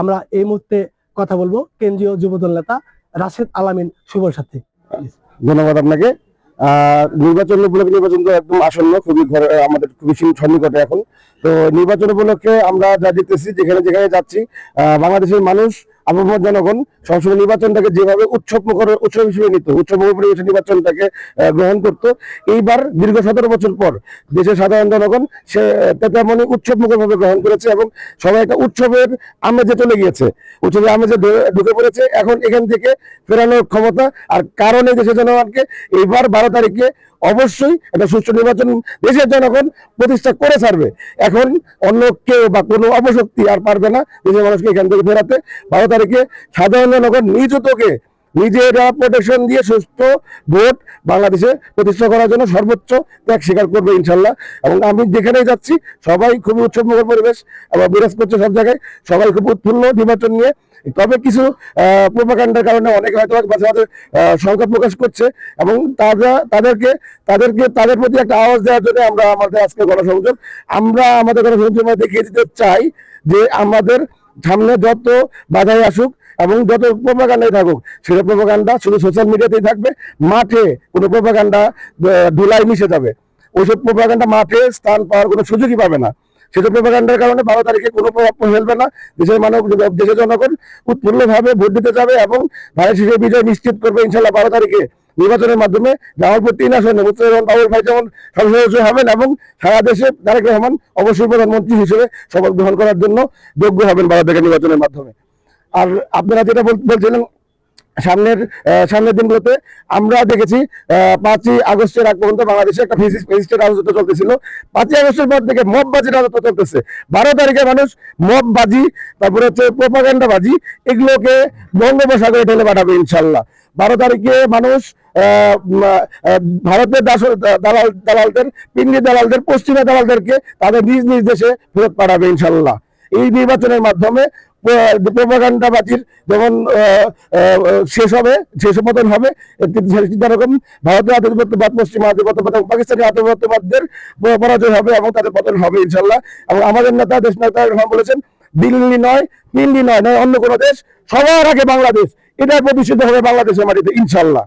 আমরা এই মুহূর্তে কথা বলবো কেন্দ্রীয় যুবদল নেতা রাশেদ আলামিন শুভর সাথে। ধন্যবাদ আপনাকে। নির্বাচন উপলক্ষে, নির্বাচন তো একদম আসন্ন, খুবই আমাদের খুবই সন্নিকটে এখন। তো নির্বাচন উপলক্ষে আমরা যা দেখতেছি, যেখানে যেখানে যাচ্ছি, বাংলাদেশের মানুষ, আবহাওয়ার জনগণ সবসময় নির্বাচনটাকে যেভাবে উৎসব হিসেবে নিত, উৎসবমুখর পরিবেশে নির্বাচনটাকে গ্রহণ করত। এইবার দীর্ঘ 17 বছর পর দেশের সাধারণ জনগণ সে তেমনই উৎসবমুখর ভাবে গ্রহণ করেছে এবং সবাই একটা উৎসবের আমেজে চলে গিয়েছে, উৎসবের আমেজে ঢুকে পড়েছে। এখন এখান থেকে ফেরানোর ক্ষমতা আর কারণে দেশের জনগণকে এইবার 12 তারিখে অবশ্যই একটা সুষ্ঠু নির্বাচন দেশের জনগণ প্রতিষ্ঠা করে ছাড়বে। এখন অন্য কেউ বা কোনো অপশক্তি আর পারবে না দেশের মানুষকে এখান থেকে ফেরাতে। 12 তারিখে সাধারণ জনগণ নিজ উদ্যোগে নিজেরা প্রোটেকশন দিয়ে সুষ্ঠু ভোট বাংলাদেশে প্রতিষ্ঠা করার জন্য সর্বোচ্চ ত্যাগ স্বীকার করবে ইনশাল্লাহ। এবং আমি যেখানেই যাচ্ছি সবাই খুবই উৎসবমুখর পরিবেশ আবার বিরাজ করছে সব জায়গায়, সবাই খুব উৎফুল্ল নির্বাচন নিয়ে। তবে কিছু প্রোপাগান্ডার কারণে অনেকে হয়তো মাঝে মাঝে সংকট প্রকাশ করছে এবং তাদের প্রতি একটা আওয়াজ দেওয়ার জন্য আমরা আমাদের আজকে গণসংযোগ দেখিয়ে দিতে চাই যে আমাদের সামনে যত বাধাই আসুক এবং যত প্রোপাগান্ডাই থাকুক, সেটা প্রোপাগান্ডা শুধু সোশ্যাল মিডিয়াতেই থাকবে। মাঠে কোনো প্রোপাগান্ডা ধুলাই মিশে যাবে, ওইসব প্রোপাগান্ডা মাঠে স্থান পাওয়ার কোনো সুযোগই পাবে না। সেটা প্রোপাগান্ডার কারণে 12 তারিখে কোনো প্রভাব ফেলবে না। দেশের জনগণ উৎফুল্লভাবে ভোট দিতে যাবে এবং ভারত শেষে বিজয় নিশ্চিত করবে ইনশাল্লাহ 12 তারিখে নির্বাচনের মাধ্যমে। জামালপুর 3 আসনে মুস্তাফিজুর বাবুল ভাই যেমন সদস্য হবেন এবং সারা দেশে তারেক রহমান অবশ্যই প্রধানমন্ত্রী হিসেবে শপথ গ্রহণ করার জন্য যোগ্য হবেন 12 তারিখে নির্বাচনের মাধ্যমে। আর আপনারা যেটা বলছিলেন সামনের দিনগুলোতে আমরা দেখেছি 5ই আগস্টের আগ পর্যন্ত বাংলাদেশে একটা ফেসিস্টের রাজত্ব চলতেছিল। 5ই আগস্টের পর থেকে মববাজির রাজত্ব চলতেছে। 12 তারিখে মানুষ মববাজি, তারপরে হচ্ছে প্রোপাগান্ডা বাজি, এগুলোকে বঙ্গোপসাগরে ঢেলে পাঠাবে ইনশাল্লাহ। 12 তারিখে মানুষ ভারতের দালালদের, পিন্ডি দালালদের, পশ্চিমা দালালদেরকে তাদের নিজ নিজ দেশে ফেরত পাঠাবে ইনশাল্লাহ। এই নির্বাচনের মাধ্যমে প্রোপাগান্ডাবাজির যেমন শেষ পতন হবে, যেরকম ভারতের আধিপত্যবাদ, পশ্চিমা আধিপত্যবাদ এবং পাকিস্তানি আধিপত্যবাদদের পরাজয় হবে এবং তাদের পতন হবে ইনশাল্লাহ। এবং আমাদের নেতা, দেশ নেতা বলেছেন, দিল্লি নয়, দিল্লি নয় অন্য কোনো দেশ, সবার আগে বাংলাদেশ, এটাই প্রতিষ্ঠিত হবে বাংলাদেশের মাটিতে ইনশাল্লাহ।